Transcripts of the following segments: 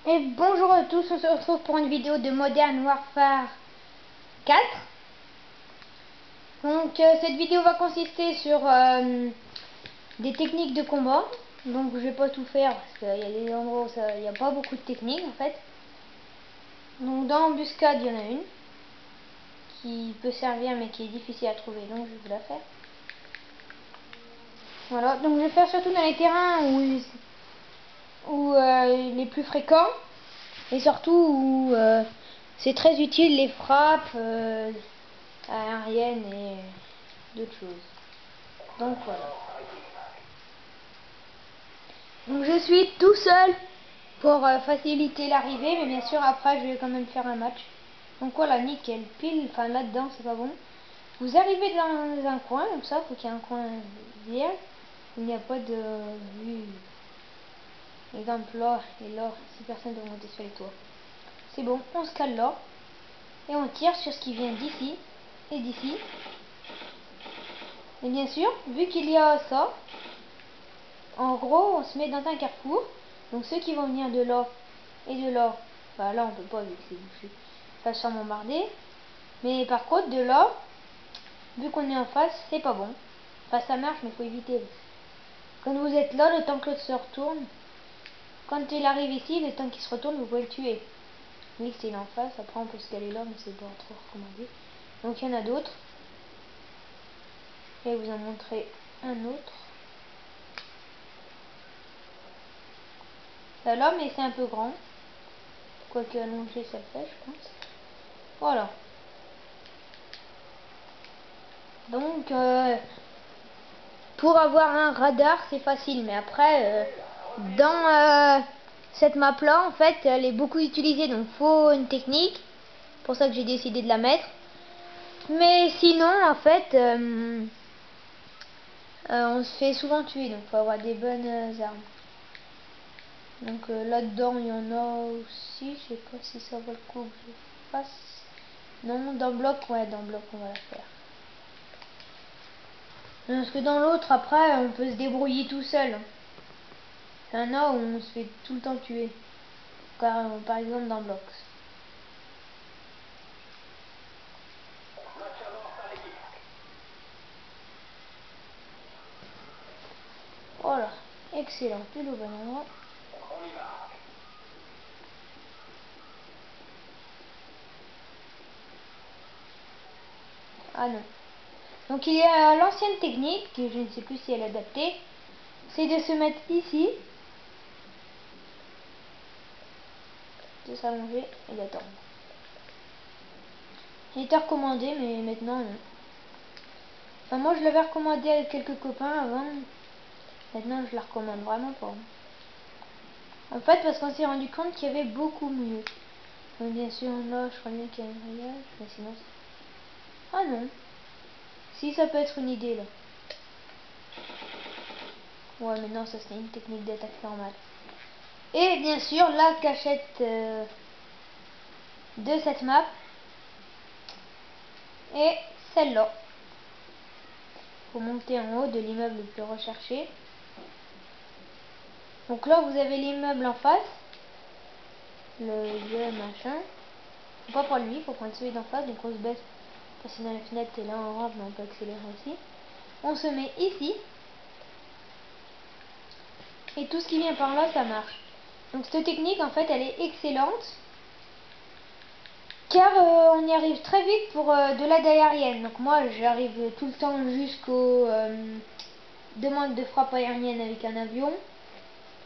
Et bonjour à tous, on se retrouve pour une vidéo de Modern Warfare 4. Donc cette vidéo va consister sur des techniques de combat. Donc je vais pas tout faire parce qu'il y a des endroits où il n'y a pas beaucoup de techniques en fait. Donc dans l'embuscade il y en a une qui peut servir mais qui est difficile à trouver, donc je vais vous la faire. Voilà, donc je vais faire surtout dans les terrains où les plus fréquents. Et surtout où c'est très utile les frappes aériennes et d'autres choses. Donc voilà. Donc je suis tout seul pour faciliter l'arrivée, mais bien sûr après je vais quand même faire un match. Donc voilà, nickel, pile, enfin là-dedans c'est pas bon. Vous arrivez dans un coin, comme ça, faut qu'il y ait un coin vierge. Il n'y a pas de vue. Exemple là et là, si personne ne doit monter sur les toits. C'est bon, on se cale là. Et on tire sur ce qui vient d'ici et d'ici. Et bien sûr, vu qu'il y a ça, en gros, on se met dans un carrefour. Donc ceux qui vont venir de là et de là, bah là on peut pas vu que c'est bouché, ça se bombarder. Mais par contre de là, vu qu'on est en face, c'est pas bon. Enfin ça marche mais il faut éviter. Quand vous êtes là, le temps que l'autre se retourne, quand il arrive ici, le temps qu'il se retourne, vous pouvez le tuer. Oui, c'est en face, après on peut se caler là, mais c'est pas trop recommandé. Donc il y en a d'autres. Je vais vous en montrer un autre. Là, mais c'est un peu grand. Quoique allongé, ça le fait, je pense. Voilà. Donc, pour avoir un radar, c'est facile. Mais après, dans cette map-là, en fait, elle est beaucoup utilisée. Donc, faut une technique. C'est pour ça que j'ai décidé de la mettre. Mais sinon, en fait, on se fait souvent tuer. Donc, faut avoir des bonnes armes. Donc, là-dedans, il y en a aussi. Je sais pas si ça vaut le coup que je fasse. Non, dans bloc, ouais, dans bloc, on va la faire. Parce que dans l'autre, après, on peut se débrouiller tout seul. Il y en a où on se fait tout le temps tuer. Par exemple dans Blox. Voilà, excellent, pile au bon endroit. Ah non. Donc il y a l'ancienne technique, que je ne sais plus si elle est adaptée, c'est de se mettre ici, de s'allonger et d'attendre. Il était recommandé, mais maintenant non. Enfin moi je l'avais recommandé avec quelques copains avant, maintenant je la recommande vraiment pas. En fait parce qu'on s'est rendu compte qu'il y avait beaucoup mieux. Donc bien sûr là je crois bien qu'il y a un grillage, mais sinon c'est... Ah non. Si ça peut être une idée là. Ouais mais non ça c'est une technique d'attaque normale. Et bien sûr la cachette de cette map est celle-là. Faut monter en haut de l'immeuble le plus recherché. Donc là vous avez l'immeuble en face. Le machin. Faut pas prendre lui, faut prendre celui d'en face. Donc on se baisse, passer dans la fenêtre et là on rentre mais on peut accélérer aussi. On se met ici. Et tout ce qui vient par là ça marche. Donc cette technique en fait elle est excellente. Car on y arrive très vite pour de l'aide aérienne. Donc moi j'arrive tout le temps jusqu'aux demandes de frappe aérienne avec un avion.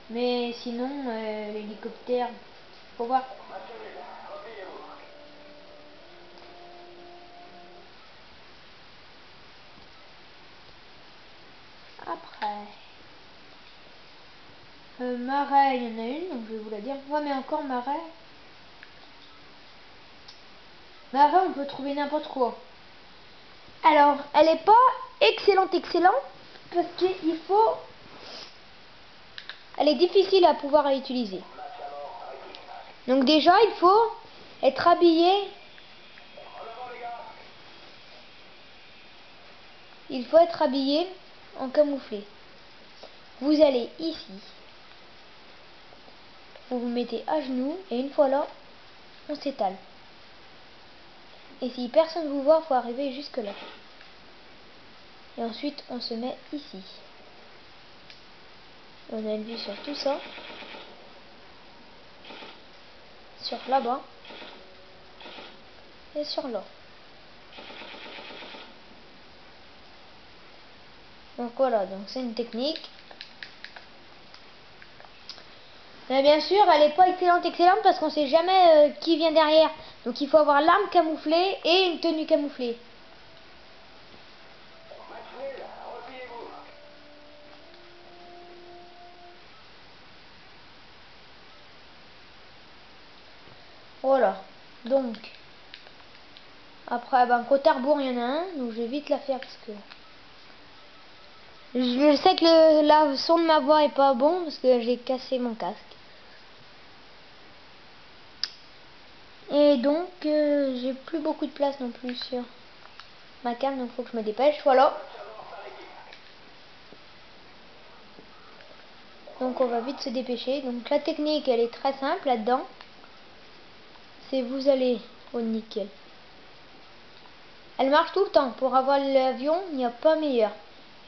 Mais sinon l'hélicoptère, faut voir. Après. Marais, il y en a une, donc je vais vous la dire. Ouais mais encore marais. Marais on peut trouver n'importe quoi. Alors, elle est pas excellente, parce qu'il faut... Elle est difficile à pouvoir utiliser. Donc déjà, il faut être habillé. Il faut être habillé en camouflé. Vous allez ici. vous vous mettez à genoux et une fois là, on s'étale. Et si personne vous voit, il faut arriver jusque là. Et ensuite, on se met ici. On a une vue sur tout ça. Sur là-bas. Et sur là. Donc voilà, donc c'est une technique. Mais bien sûr, elle n'est pas excellente parce qu'on sait jamais qui vient derrière. Donc il faut avoir l'arme camouflée et une tenue camouflée. Voilà. Donc après, ben, côté rebours, il y en a un, donc je vais vite la faire parce que je sais que le son de ma voix est pas bon parce que j'ai cassé mon casque. Et donc, j'ai plus beaucoup de place non plus sur ma cam, donc faut que je me dépêche. Voilà. Donc on va vite se dépêcher. Donc la technique, elle est très simple là-dedans. C'est vous allez au nickel. Elle marche tout le temps. Pour avoir l'avion, il n'y a pas meilleur.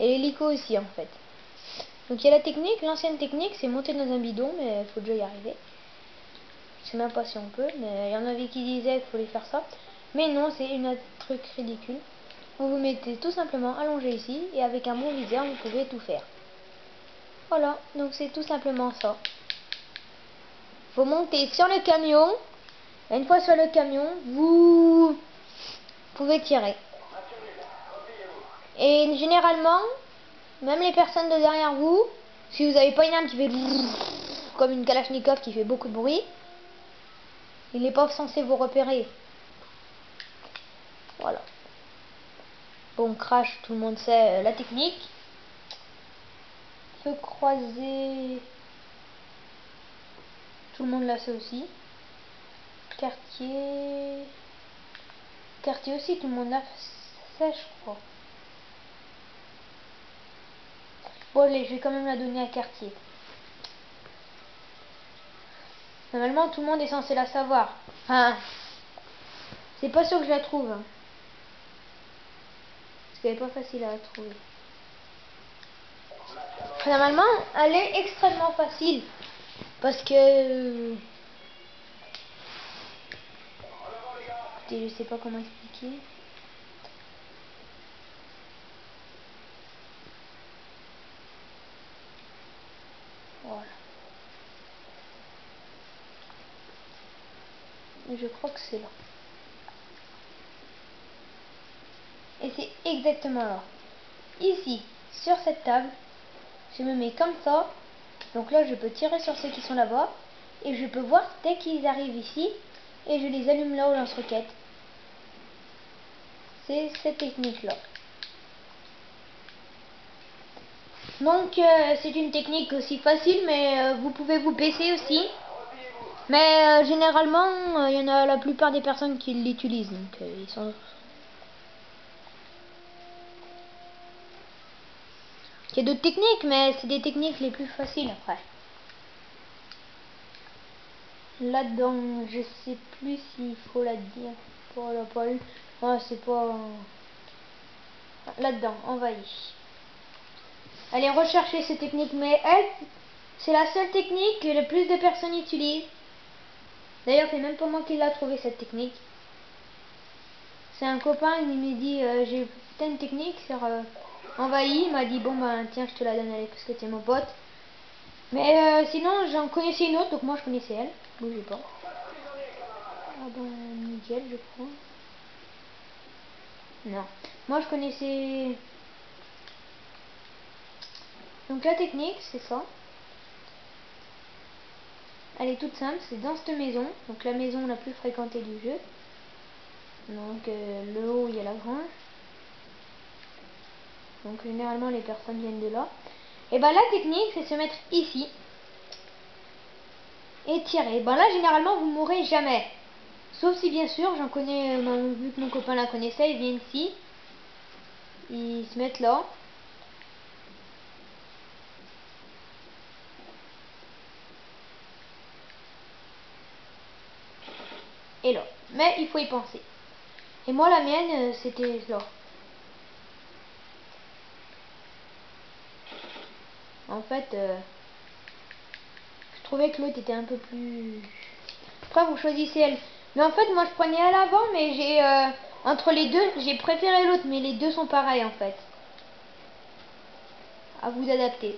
Et l'hélico aussi en fait. Donc il y a la technique. L'ancienne technique, c'est monter dans un bidon, mais il faut déjà y arriver. Je sais même pas si on peut, mais il y en avait qui disaient qu'il fallait faire ça. Mais non, c'est un truc ridicule. Vous vous mettez tout simplement allongé ici et avec un bon viseur, vous pouvez tout faire. Voilà, donc c'est tout simplement ça. Vous montez sur le camion. Et une fois sur le camion, vous pouvez tirer. Et généralement, même les personnes de derrière vous, si vous n'avez pas une arme qui fait comme une Kalachnikov qui fait beaucoup de bruit, il n'est pas censé vous repérer. Voilà. Bon, crash, tout le monde sait la technique. Feu croisé, tout le monde la sait aussi. Quartier, quartier aussi, tout le monde la sait, je crois. Bon, allez, je vais quand même la donner à quartier. Normalement, tout le monde est censé la savoir. Enfin, c'est pas sûr que je la trouve. Hein. Parce qu'elle est pas facile à trouver. Normalement, elle est extrêmement facile. Parce que... Écoutez, je sais pas comment expliquer. Voilà. Et je crois que c'est là. Et c'est exactement là. Ici, sur cette table, je me mets comme ça. Donc là, je peux tirer sur ceux qui sont là-bas. Et je peux voir dès qu'ils arrivent ici. Et je les allume là au lance-roquette. C'est cette technique-là. Donc, c'est une technique aussi facile, mais vous pouvez vous baisser aussi. Mais généralement, il y en a la plupart des personnes qui l'utilisent. Donc, ils sont... Il y a d'autres techniques, mais c'est des techniques les plus faciles après. Là-dedans, je sais plus s'il faut la dire. Pour la pas eu. Ouais, c'est pas... Là-dedans, envahi. Allez rechercher ces techniques, mais elle, c'est la seule technique que le plus de personnes utilisent. D'ailleurs, c'est même pas moi qui l'a trouvé cette technique. C'est un copain, il m'a dit j'ai peut-être une technique sur envahi. Il m'a dit bon ben tiens, je te la donne, allez, parce que t'es mon pote. Mais sinon, j'en connaissais une autre, donc moi je connaissais elle. Bougez pas. Ah ben nickel, je crois. Non. Moi je connaissais. Donc la technique, c'est ça. Elle est toute simple, c'est dans cette maison, donc la maison la plus fréquentée du jeu. Donc le haut, il y a la grange. Donc généralement les personnes viennent de là. Et ben la technique, c'est se mettre ici et tirer. Ben là généralement vous mourrez jamais. Sauf si bien sûr, j'en connais, vu que mon copain la connaissait, ils viennent ici. Ils se mettent là. et là. Mais il faut y penser. Et moi, la mienne, c'était là. En fait, je trouvais que l'autre était un peu plus... Après, vous choisissez elle. Mais en fait, moi, je prenais à l'avant, mais j'ai... entre les deux, j'ai préféré l'autre, mais les deux sont pareils, en fait. À vous d'adapter.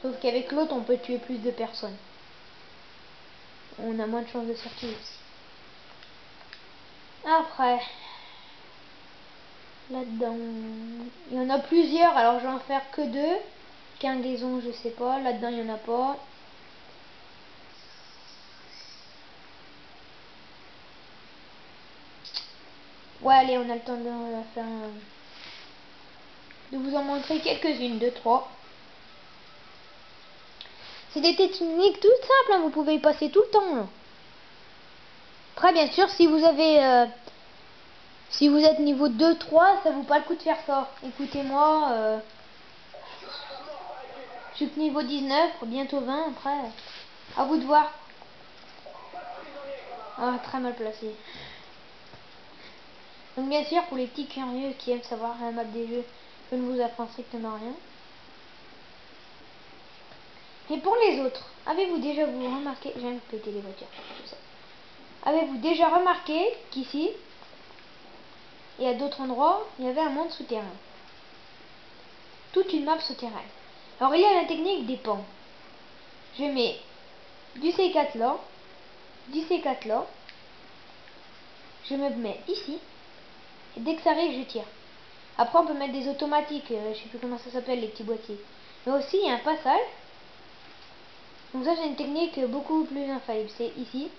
Sauf qu'avec l'autre, on peut tuer plus de personnes. On a moins de chances de sortir aussi. Après, là-dedans, il y en a plusieurs, alors je vais en faire que 2. Cargaison, je sais pas. Là-dedans, il n'y en a pas. Ouais, allez, on a le temps de la faire de vous en montrer quelques-unes, 2, 3. C'est des techniques toutes simples, hein, vous pouvez y passer tout le temps. Là. Après, bien sûr, si vous avez... si vous êtes niveau 2, 3, ça vaut pas le coup de faire ça. Écoutez-moi, je suis que niveau 19, bientôt 20, après, à vous de voir. Ah, très mal placé. Donc bien sûr, pour les petits curieux qui aiment savoir la map des jeux, je ne vous apprends strictement rien. Et pour les autres, avez-vous déjà remarqué, je viens de péter les voitures, avez-vous déjà remarqué qu'ici, et à d'autres endroits, il y avait un monde souterrain. Toute une map souterraine. Alors il y a la technique des pans. Je mets du C4 là, du C4 là, je me mets ici, et dès que ça arrive, je tire. Après, on peut mettre des automatiques, je sais plus comment ça s'appelle, les petits boîtiers. Mais aussi, il y a un passage. Donc ça, c'est une technique beaucoup plus infaillible. C'est ici.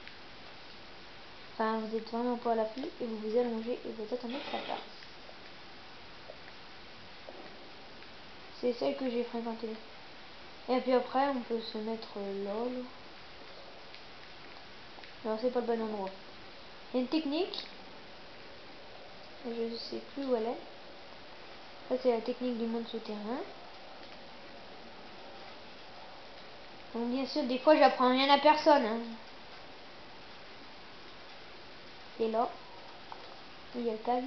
Enfin, vous êtes vraiment pas à l'affût et vous vous allongez et vous attendez que ça passe. C'est celle que j'ai fréquentée. Et puis après, on peut se mettre là. Non, c'est pas le bon endroit. Il y a une technique. Je sais plus où elle est. Ça, c'est la technique du monde souterrain. Donc bien sûr, des fois, j'apprends rien à personne. Hein. Et là, il y a le tag.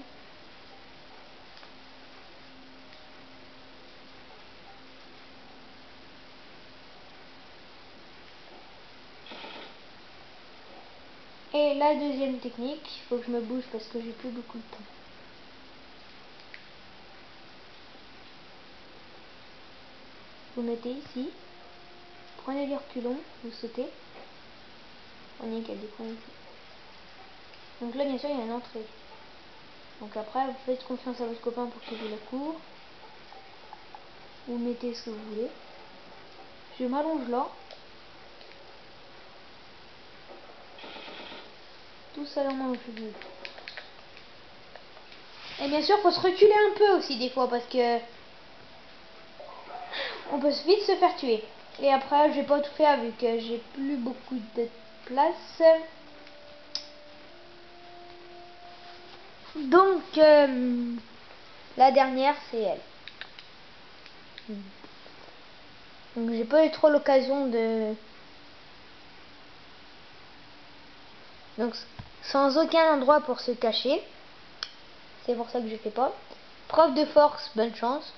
Et la deuxième technique, il faut que je me bouge parce que j'ai plus beaucoup de temps. Vous mettez ici, prenez les reculons, vous sautez. On y est qu'à des points ici. Donc là, bien sûr, il y a une entrée. Donc après, vous faites confiance à votre copain pour qu'il vous la court. Vous mettez ce que vous voulez. Je m'allonge là. Tout ça dans mon cheveu. Et bien sûr, faut se reculer un peu aussi des fois parce que on peut vite se faire tuer. Et après, je vais pas tout faire vu que j'ai plus beaucoup de place. Donc, la dernière, c'est elle. Donc, j'ai pas eu trop l'occasion de... Donc, sans aucun endroit pour se cacher. C'est pour ça que je fais pas. Preuve de force, bonne chance.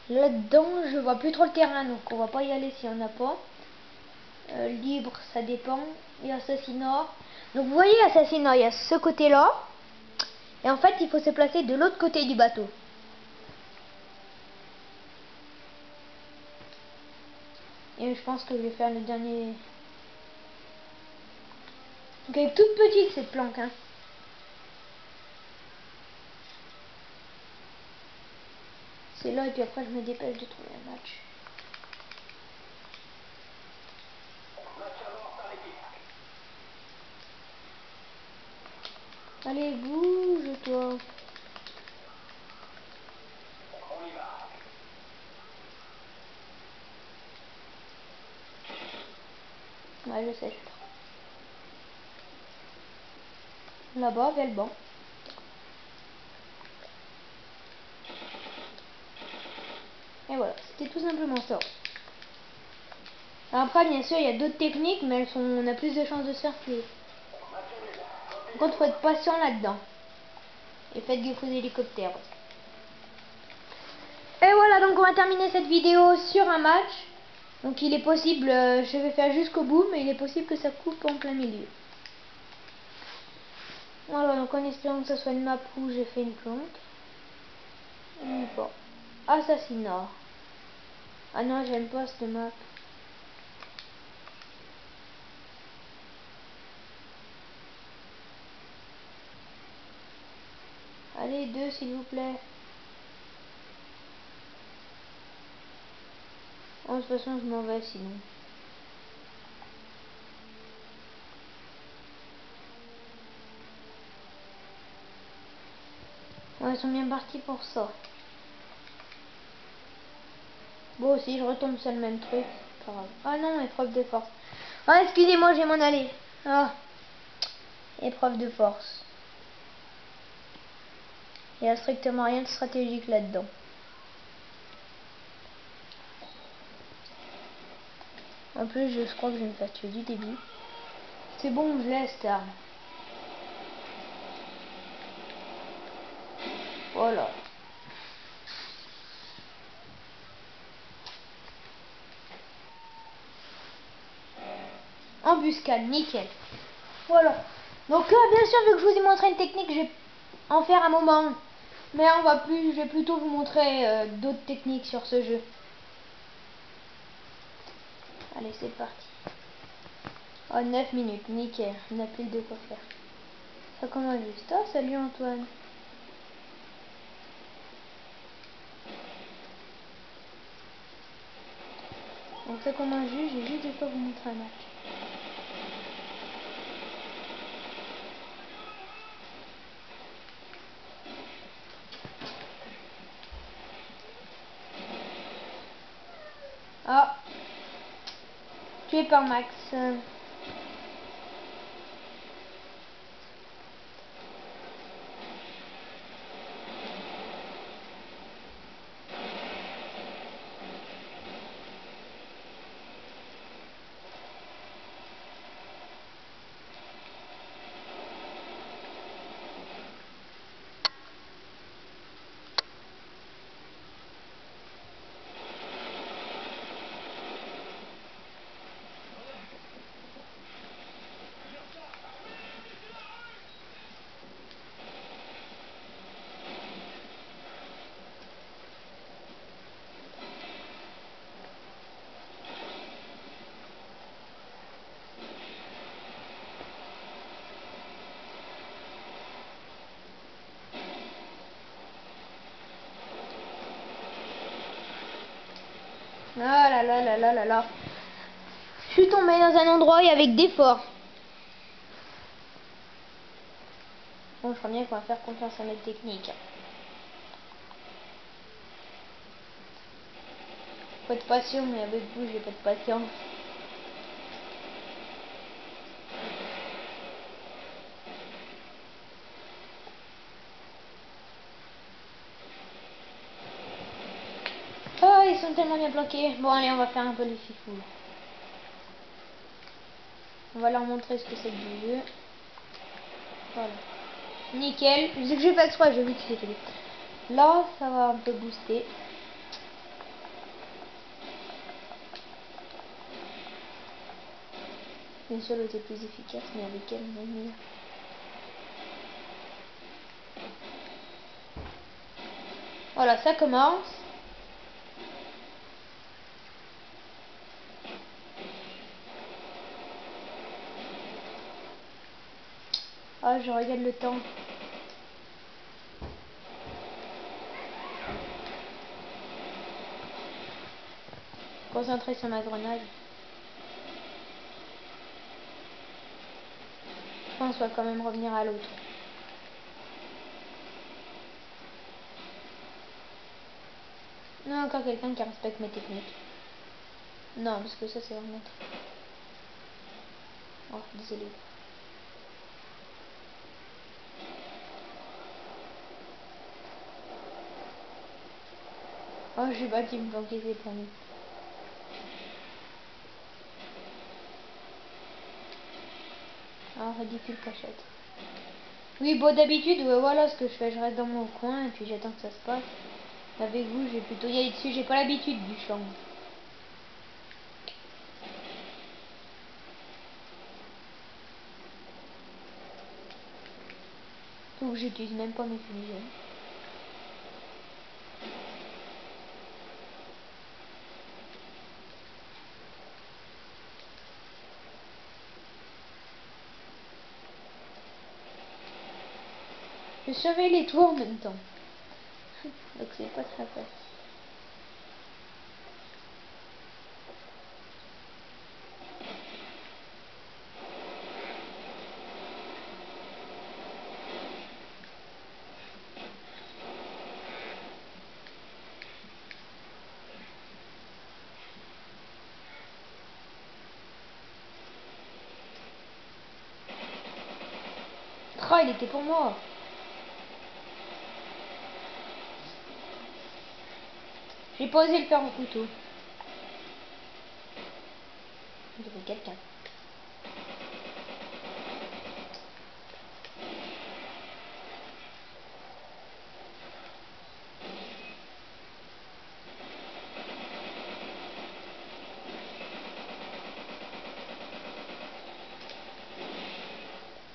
Là-dedans, je vois plus trop le terrain, donc on va pas y aller si on n'a pas. Libre, ça dépend. Et assassinat. Donc vous voyez, assassinat, il y a ce côté-là. Et en fait, il faut se placer de l'autre côté du bateau. Et je pense que je vais faire le dernier. Donc elle est toute petite cette planque. Hein. C'est là et puis après je me dépêche de trouver un match. Allez, bouge-toi. Ouais, je sais. Là-bas, vers le banc. Et voilà, c'était tout simplement ça. Après, bien sûr, il y a d'autres techniques, mais on a plus de chances de se faire tuer. Par contre, faut être patient là-dedans. Et faites des faux hélicoptères. Et voilà, donc on va terminer cette vidéo sur un match. Donc il est possible, je vais faire jusqu'au bout, mais il est possible que ça coupe en plein milieu. Voilà, donc en espérant que ce soit une map où j'ai fait une plante. Bon. Assassinat. Ah non, j'aime pas cette map. Allez, 2 s'il vous plaît. Oh, de toute façon, je m'en vais sinon. Ouais, ils sont bien partis pour ça. Bon, si je retombe sur le même truc, c'est pas grave. Ah non, épreuve de force. Ah, excusez-moi, je vais m'en aller. Ah, épreuve de force. Il n'y a strictement rien de stratégique là-dedans. En plus, je crois que je vais me faire tuer du début. C'est bon, je laisse ça. Voilà. Embuscade, nickel. Voilà. Donc là, bien sûr, vu que je vous ai montré une technique, je vais en faire un moment. Mais je vais plutôt vous montrer d'autres techniques sur ce jeu. Allez, c'est parti. Oh, 9 minutes, nickel. On a pile de quoi faire. Ça commence juste. Oh, salut Antoine. Donc ça commence juste, j'ai juste de quoi vous montrer un match. Ah, tué par Max. Ah là là là là là là. Je suis tombée dans un endroit avec des forts. Bon, je crois bien qu'on va faire confiance à notre technique. Faut être patient, mais avec vous, j'ai pas de patience. Oh, ils sont tellement bien bloqués. Bon, allez, on va faire un peu les fifous. On va leur montrer ce que c'est que du jeu. Voilà. Nickel. Je sais que j'ai pas exprès, j'ai vu que c'était. Là, ça va un peu booster. Bien sûr, l'autre est plus efficace, mais avec elle, on est mieux. Voilà, ça commence. Ah, je regarde le temps. Concentré sur ma grenade. Je pense qu'on va quand même revenir à l'autre. Non, encore quelqu'un qui respecte mes techniques. Non, parce que ça, c'est vraiment... Oh, désolé. Oh, j'ai pas qui me planquer, c'est promis. Ah, ridicule cachette. Oui, bon, d'habitude, voilà ce que je fais. Je reste dans mon coin et puis j'attends que ça se passe. Avec vous, j'ai plutôt y aller dessus. J'ai pas l'habitude du champ. Donc, j'utilise même pas mes fumigènes. Je surveille les toits en même temps. Donc c'est pas très facile. Oh, il était pour moi. J'ai pas osé le faire au couteau. Il y avait quelqu'un.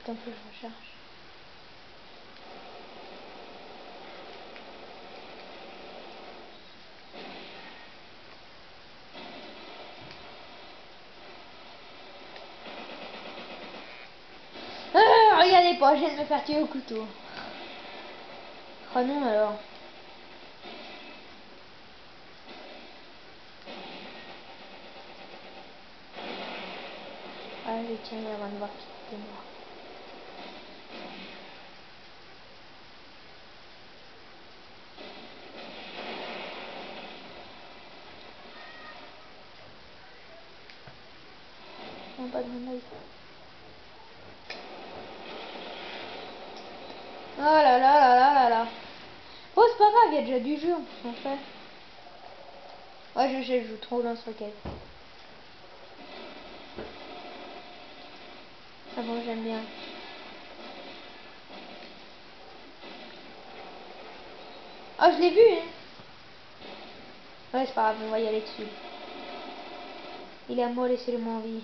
Tant que je recherche. Ah, regardez pas, je viens de me faire tuer au couteau. Oh non alors. Ah, je tiens avant de voir qui c'était moi. Non, pas de mon œil. Oh là là là là là là. Oh, c'est pas grave, il y a déjà du jeu en fait. Ouais, je joue trop lance-roquette. Ah bon, j'aime bien. Oh, je l'ai vu, hein. Ouais, c'est pas grave, on va y aller dessus. Il est à moi, laissez-le moi en vie.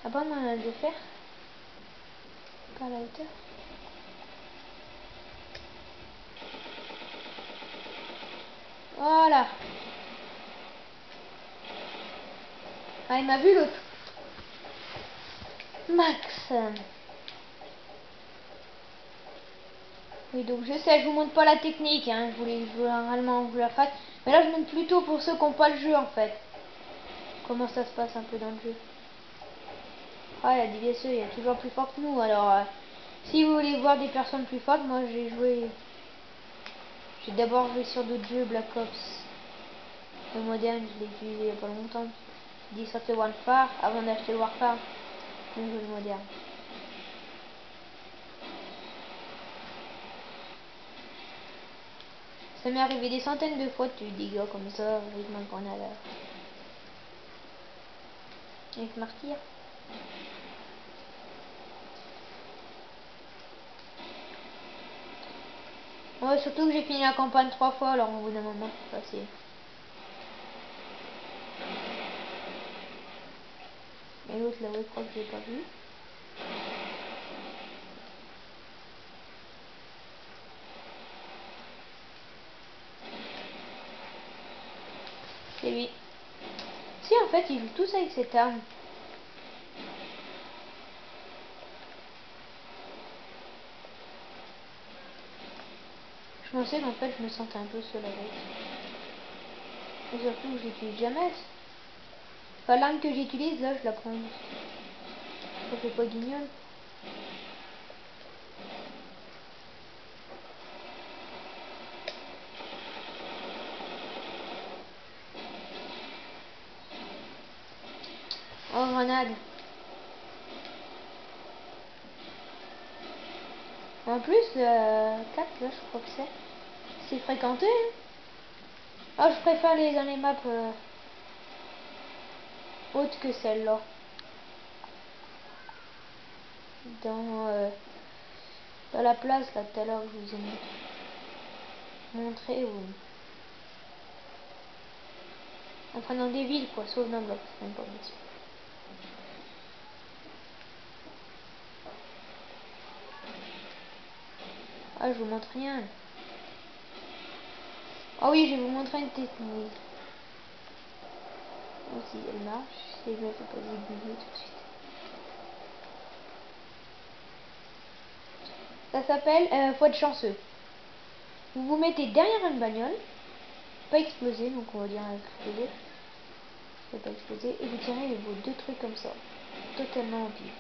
Ah bon, on a de faire. Pas à la hauteur. Voilà. Ah, il m'a vu l'autre. Max. Oui, donc je sais, je vous montre pas la technique, hein. Je voulais réellement vous la fasse. Mais là, je montre plutôt pour ceux qui n'ont pas le jeu, en fait. Comment ça se passe un peu dans le jeu. Ah, la DBSE, il est toujours plus fort que nous. Alors, si vous voulez voir des personnes plus fortes, moi, j'ai joué... J'ai d'abord joué sur d'autres jeux, Black Ops. Le moderne, je l'ai utilisé il y a pas longtemps. J'ai dit sortir Warfare avant d'acheter le Warfare. Je joue le moderne. Ça m'est arrivé des centaines de fois de tuer des gars comme ça avec ma grenade. Avec Martyr. Ouais, surtout que j'ai fini la campagne 3 fois, alors au bout d'un moment, c'est facile. Et l'autre là, ouais, je crois que je l'ai pas vu. C'est lui. Si, en fait, ils jouent tous avec cette arme. Je pensais qu'en fait, je me sentais un peu seul avec. Et surtout que j'utilise jamais. Enfin, l'arme que j'utilise, là, je la prends. Ça fait pas guignol. Oh, grenade. En plus, 4, là, je crois que c'est fréquenté. Hein. Ah, je préfère les dans les maps hautes que celle-là. Dans la place, là, tout à l'heure, je vous ai montré où... En prenant des villes, quoi, sauf dans bloc, c'est même pas possible. Ah, je vous montre rien. Ah oui, je vais vous montrer une technique. Si elle marche, c'est bien, faut pas zigouiller tout de suite. Ça s'appelle faut être chanceux. Vous vous mettez derrière une bagnole, pas exploser, donc on va dire exploser. Ça pas exploser, et vous tirez vos 2 trucs comme ça, totalement au pif.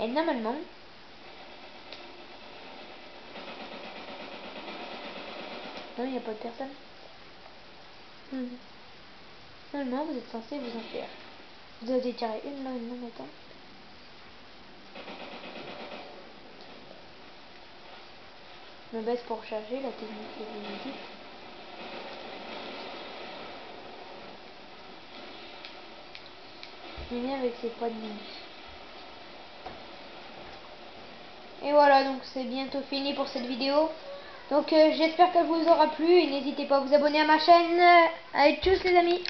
Et normalement, non, il n'y a pas de personne. Normalement, vous êtes censé vous en faire. Vous avez tiré une là, maintenant. Je me baisse pour charger la technique que je vous ai dit. Je viens avec ses poids de nuit. Et voilà, donc c'est bientôt fini pour cette vidéo. Donc j'espère qu'elle vous aura plu et n'hésitez pas à vous abonner à ma chaîne. Allez, tchuss les amis!